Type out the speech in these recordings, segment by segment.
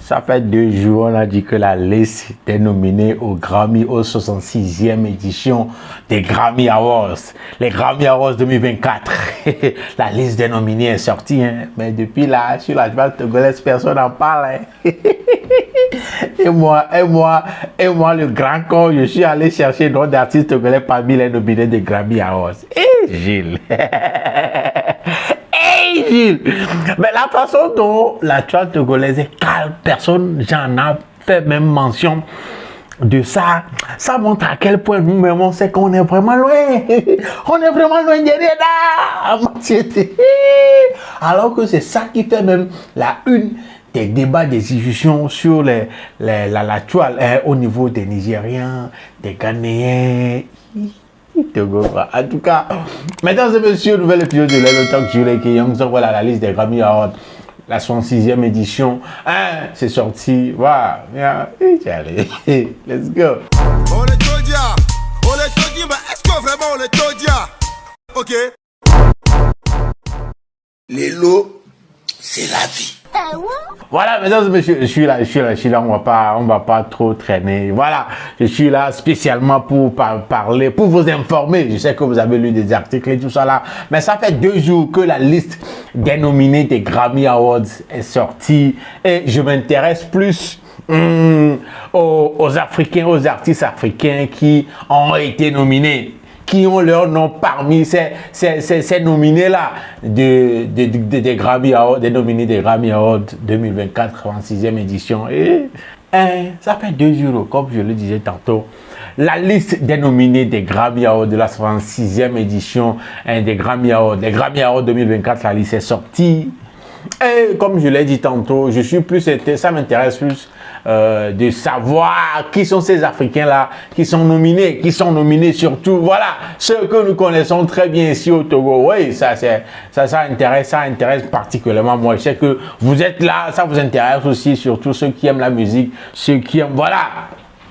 Ça fait 2 jours, on a dit que la liste des nominés au Grammy, aux 66e édition des Grammy Awards, les Grammy Awards 2024. La liste des nominés est sortie, hein? Mais depuis là, sur la toile togolaise, personne n'en parle. Hein? Et moi, le grand con, je suis allé chercher d'autres artistes togolais parmi les nominés des Grammy Awards. Et Gilles. Gilles. Mais la façon dont la toile togolaise est calme, personne j'en a fait même mention de ça. Ça montre à quel point nous-mêmes on sait qu'on est vraiment loin. On est vraiment loin de rien. Alors que c'est ça qui fait même la une des débats, des discussions sur la toile au niveau des Nigériens, des Ghanéens. En tout cas, mesdames et messieurs, nouvel épisode de Lelo Talk Jules Young. Voilà la liste des Grammy Awards, la 66e édition. Hein, c'est sorti. Voilà. Let's go. On est Todia. Mais est-ce que vraiment on est Todia? Ok. Lelo, c'est la vie. Voilà, mesdames et messieurs, je suis là, on va pas trop traîner. Voilà, je suis là spécialement pour parler, pour vous informer. Je sais que vous avez lu des articles et tout ça là, mais ça fait 2 jours que la liste des nominés des Grammy Awards est sortie et je m'intéresse plus aux Africains, aux artistes africains qui ont été nominés, qui ont leur nom parmi ces nominés-là des Grammy Awards, des nominés des Grammy Awards 2024, 36e édition. Et ça fait 2 jours, comme je le disais tantôt, la liste des nominés des Grammy Awards de la 36e édition des Grammy Awards, les Grammy Awards 2024, la liste est sortie. Et comme je l'ai dit tantôt, ça m'intéresse plus de savoir qui sont ces Africains-là qui sont nominés surtout. Voilà, ceux que nous connaissons très bien ici au Togo. Oui, ça intéresse particulièrement moi. Je sais que vous êtes là, ça vous intéresse aussi, surtout ceux qui aiment la musique, ceux qui aiment, voilà.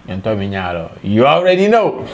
Bientôt, alors, you already know.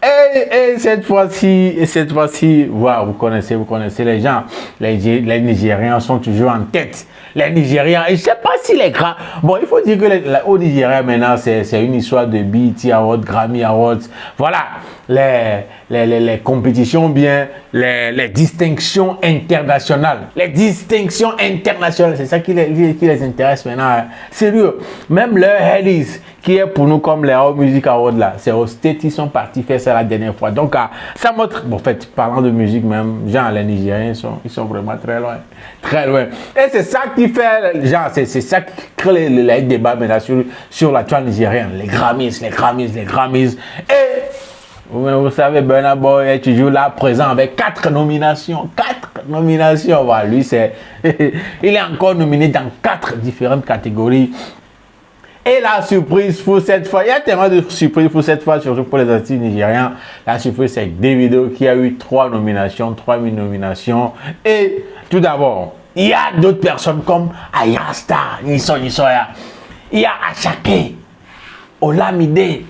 Et cette fois-ci, voilà, vous connaissez les gens. Les Nigériens sont toujours en tête. Les Nigériens, et je ne sais pas si les grands... Bon, il faut dire que au Nigeria, maintenant, c'est une histoire de BET Awards, Grammy Awards. Voilà, les compétitions, bien, les distinctions internationales. Les distinctions internationales, c'est ça qui les intéresse maintenant. Hein. Sérieux, même leur Headies, qui est pour nous comme les All Music Awards, là, c'est au State, ils sont partis faire ça la dernière fois. Donc, ça montre, bon, en fait, parlant de musique même, genre, les Nigériens, ils sont vraiment très loin. Très loin. Et c'est ça qui fait, genre, c'est ça qui crée les débats maintenant sur la toile nigérienne. Les Grammys. Et, vous savez, Burna Boy est toujours là, présent avec 4 nominations. 4 nominations. Voilà, lui, il est encore nominé dans 4 différentes catégories. Et la surprise pour cette fois, il y a tellement de surprises pour cette fois, surtout pour les artistes nigériens. La surprise, c'est Davido qui a eu 3 nominations. Et tout d'abord, il y a d'autres personnes comme Ayasta, Nisso Nissoya. Il y a Ashake, Olamide.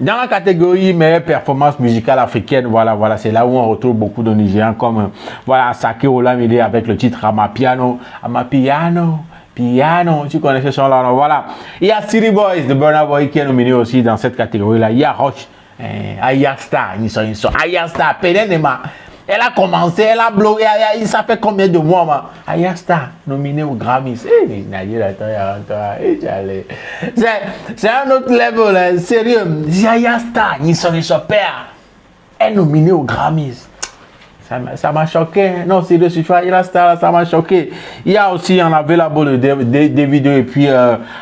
Dans la catégorie meilleure performance musicale africaine, voilà, c'est là où on retrouve beaucoup de Nigériens comme voilà, Ashake, Olamide avec le titre Amapiano, tu connais ce son-là, voilà. Il y a City Boys de Burna Boy qui est nominé aussi dans cette catégorie-là. Il y a Roche, Ayasta, Ayasta, Penenema. Elle a commencé, elle a bloqué, ça fait combien de mois, ma? Ayasta, nominé au Grammy. C'est un autre level, hein, sérieux. Ayasta, son père, est nominé au Grammy. Ça m'a choqué. Non, c'est de ce choix, ça m'a choqué. Il y a aussi, on avait la boule des vidéos et puis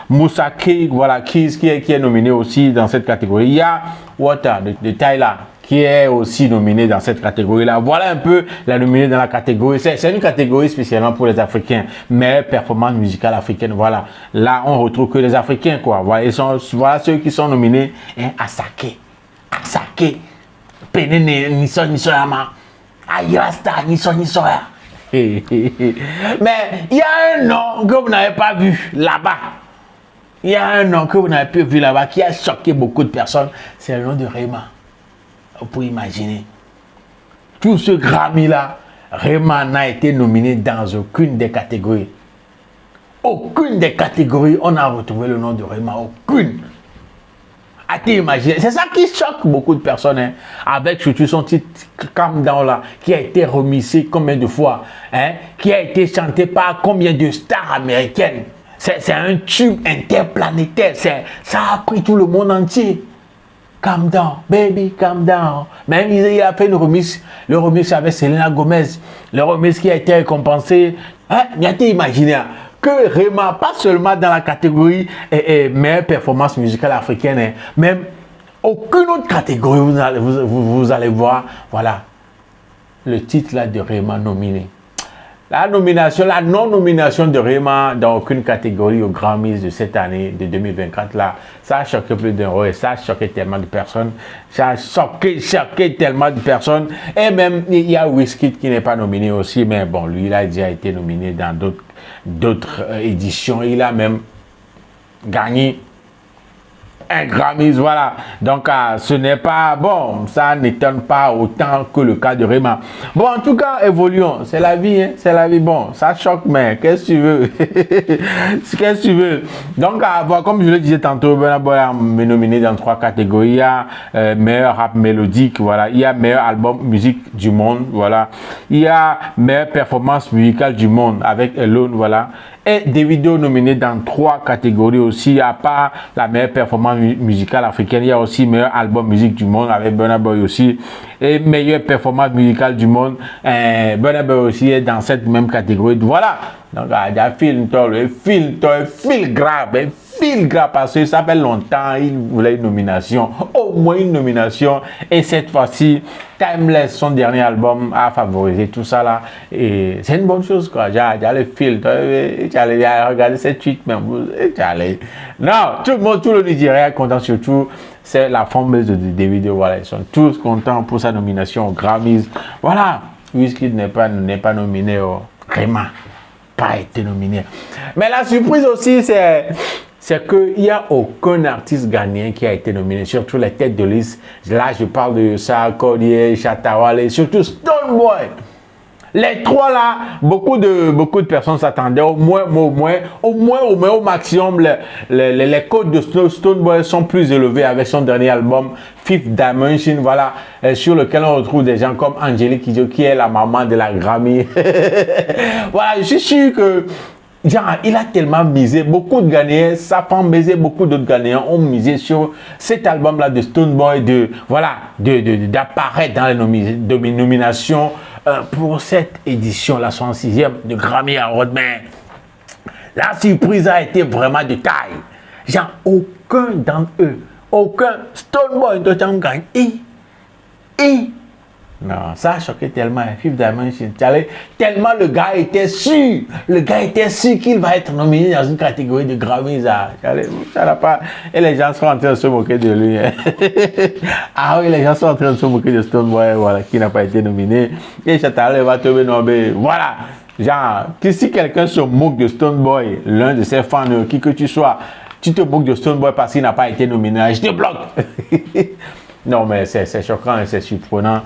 Moussa Keys, voilà, Keys qui est nominé aussi dans cette catégorie. Il y a Wata de Tyler qui est aussi nominé dans cette catégorie-là. Voilà un peu la nominée dans la catégorie. C'est une catégorie spécialement pour les Africains, mais performance musicale africaine, voilà. Là, on retrouve que les Africains, quoi. Voilà ceux qui sont nominés. Hein, Asake, Penene, Nisoyama. Ayasta, Nissoya. Mais il y a un nom que vous n'avez pas vu là-bas. Il y a un nom que vous n'avez pas vu là-bas qui a choqué beaucoup de personnes. C'est le nom de Rema. Vous pouvez imaginer. Tout ce Grammy-là, Rema n'a été nominé dans aucune des catégories. Aucune des catégories, on a retrouvé le nom de Rema. Aucune. À t'imaginer. C'est ça qui choque beaucoup de personnes. Hein, avec surtout son titre Calm Down là, qui a été remixé combien de fois, hein, qui a été chanté par combien de stars américaines. C'est un tube interplanétaire. Ça a pris tout le monde entier. Calm down, baby, calm down. Même il a fait le remix avec Selena Gomez. Le remix qui a été récompensé. Hein, bien t'imaginer que Rema, pas seulement dans la catégorie meilleure performance musicale africaine, hein, même aucune autre catégorie, vous allez voir, voilà, le titre là de Rema nominé. La non-nomination de Rema dans aucune catégorie au Grammys de cette année, de 2024, là, ça a choqué plus d'un roi, ça a choqué tellement de personnes, ça a choqué tellement de personnes, et même, il y a Wizkid qui n'est pas nominé aussi, mais bon, lui, il a déjà été nominé dans d'autres éditions, il a même gagné un Grammys, voilà. Donc, ce n'est pas bon, ça n'étonne pas autant que le cas de Rema. Bon, en tout cas, évoluons. C'est la vie, hein? C'est la vie. Bon, ça choque, mais qu'est-ce que tu veux? Qu'est-ce que tu veux? Donc, comme je le disais tantôt, Burna Boy est nominé dans 3 catégories. Il y a meilleur rap mélodique, voilà. Il y a meilleur album musique du monde, voilà. Il y a meilleure performance musicale du monde avec Alone, voilà. Et des vidéos nominées dans 3 catégories aussi, à part la meilleure performance musicale africaine, il y a aussi meilleur album musique du monde avec Burna Boy aussi, et meilleure performance musicale du monde, Burna Boy aussi est dans cette même catégorie. Voilà, donc il y a fil grave, parce que ça fait longtemps, il voulait une nomination, au moins une nomination, et cette fois-ci, Timeless, son dernier album, a favorisé tout ça là, et c'est une bonne chose quoi, j'ai le fil, tu allais regarder cette tweet même, non, tout le monde, tout le Nigeria est content, surtout, c'est la fanbase des vidéos, voilà, ils sont tous contents pour sa nomination aux Grammys, voilà, Wizkid n'est pas nominé au Rema, pas été nominé, mais la surprise aussi, c'est qu'il n'y a aucun artiste ghanéen qui a été nominé, surtout les têtes de liste. Là, je parle de Sarkodie, Chatawale, surtout Stonebwoy. Les 3 là, beaucoup de personnes s'attendaient au maximum, les codes de Stonebwoy sont plus élevés avec son dernier album, Fifth Dimension, voilà, sur lequel on retrouve des gens comme Angélique Kidjo, qui est la maman de la Grammy. Voilà, je suis sûr que genre, il a tellement misé, beaucoup de Ghanéens, sa femme baisé, beaucoup d'autres Ghanéens ont misé sur cet album-là de Stonebwoy, d'apparaître dans les nominations pour cette édition, la 66e de Grammy Award. Mais la surprise a été vraiment de taille. Genre, aucun d'entre eux, Stonebwoy ne t'en gagne. Non, ça a choqué tellement, Fifth Dimension. Tellement le gars était sûr qu'il va être nominé dans une catégorie de Grammys. Ça n'a pas. Et les gens sont en train de se moquer de lui. Hein. Ah oui, les gens sont en train de se moquer de Stonebwoy, voilà, qui n'a pas été nominé. Et Chatawale va tomber nommé. Voilà. Genre, si quelqu'un se moque de Stonebwoy, l'un de ses fans, qui que tu sois, tu te moques de Stonebwoy parce qu'il n'a pas été nominé, je te bloque. Non, mais c'est choquant et c'est surprenant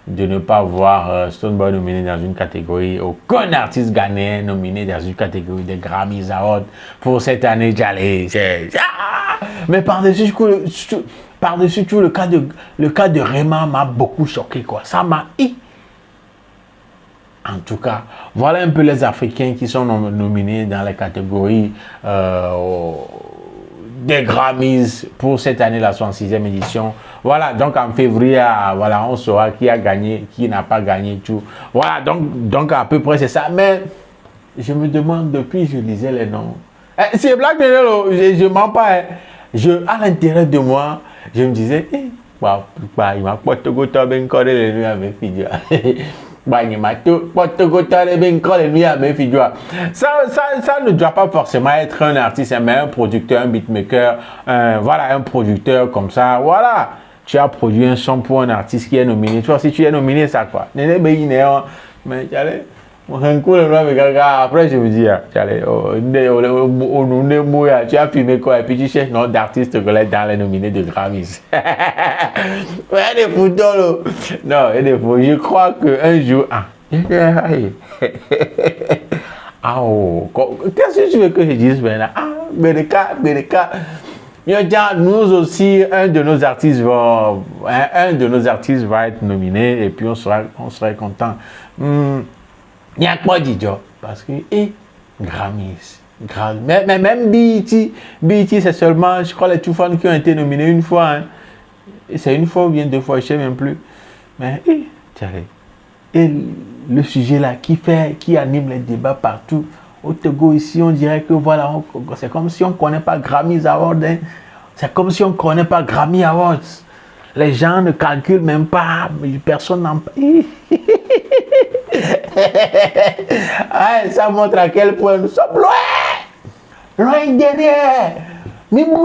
de ne pas voir Stonebwoy nominé dans une catégorie, aucun artiste ghanéen nominé dans une catégorie des Grammys Awards pour cette année. Mais par-dessus tout, le cas de Rema m'a beaucoup choqué, quoi. Ça m'a... En tout cas, voilà un peu les Africains qui sont nominés dans les catégories des Grammys pour cette année, la 66e édition. Voilà, donc en février, voilà, on saura qui a gagné, qui n'a pas gagné, tout. Voilà, donc à peu près c'est ça. Mais je me demande, depuis je lisais les noms. C'est Black Daniel, je ne mens pas. À l'intérieur de moi, je me disais, il m'a pas tout les nuits avec figure. Ça ne doit pas forcément être un artiste, mais un producteur, un beatmaker, voilà, un producteur comme ça, voilà. Tu as produit un son pour un artiste qui est nominé. Toi, si tu es nominé, ça quoi? Mais après, je me dis, tu as filmé quoi? Et puis tu cherches notre artiste dans les nominés de Grammys. Ouais, des photos, non, il y a des photos. Je crois qu'un jour, Ah, oh, qu'est-ce que tu veux que je dise maintenant? Ah, Bédeka. Nous aussi, un de nos artistes va être nominé et puis on sera content. Il y a quoi dit, parce que, Grammys. Mais même BET, c'est seulement, je crois, les tout fans qui ont été nominés une fois. Hein. C'est une fois ou bien deux fois, je ne sais même plus. Mais, et le sujet là qui anime les débats partout. Au Togo, ici, on dirait que voilà, c'est comme si on ne connaît pas Grammy Awards. Hein. C'est comme si on ne connaît pas Grammy Awards. Les gens ne calculent même pas, personne n'en parle. Ça montre à quel point nous sommes loin derrière. Nous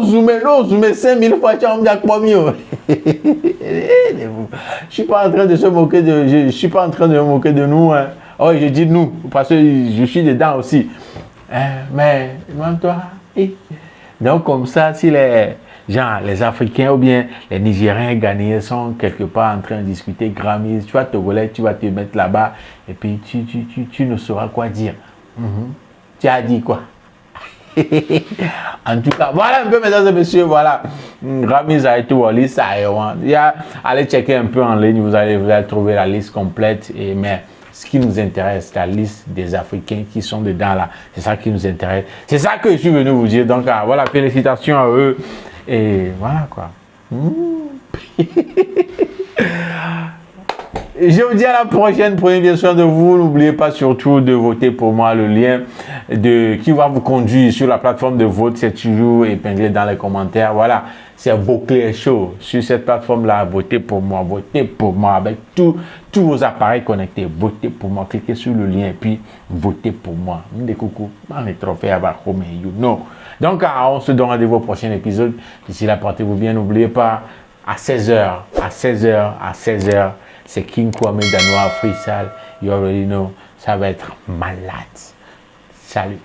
zoomé 5000 fois, tu as pas mieux. Je suis pas en train de se moquer je suis pas en train de me moquer de nous. Hein. Oh, je dis nous, parce que je suis dedans aussi. Mais, toi. Donc, comme ça, si les Africains ou bien les Nigériens Ghanéens sont quelque part en train de discuter Grammys, tu vas Togolais, tu vas te mettre là-bas et puis tu ne sauras quoi dire. Tu as dit quoi? En tout cas, voilà un peu, mesdames et messieurs, voilà. Grammys a été Wallis, ça allez checker un peu en ligne, vous allez trouver la liste complète. Mais ce qui nous intéresse, la liste des Africains qui sont dedans là, c'est ça qui nous intéresse. C'est ça que je suis venu vous dire. Donc voilà, félicitations à eux. Et voilà quoi. Je vous dis à la prochaine, prenez bien soin de vous. N'oubliez pas surtout de voter pour moi. Le lien qui va vous conduire sur la plateforme de vote, c'est toujours épinglé dans les commentaires. Voilà, c'est Vauclair Show. Sur cette plateforme-là, votez pour moi avec tous vos appareils connectés. Votez pour moi, cliquez sur le lien et puis votez pour moi. Donc, on se donne rendez-vous au prochain épisode. D'ici là, portez-vous bien. N'oubliez pas, à 16h, c'est King Kwame Danois Freestyle. You already know, ça va être malade. Salut.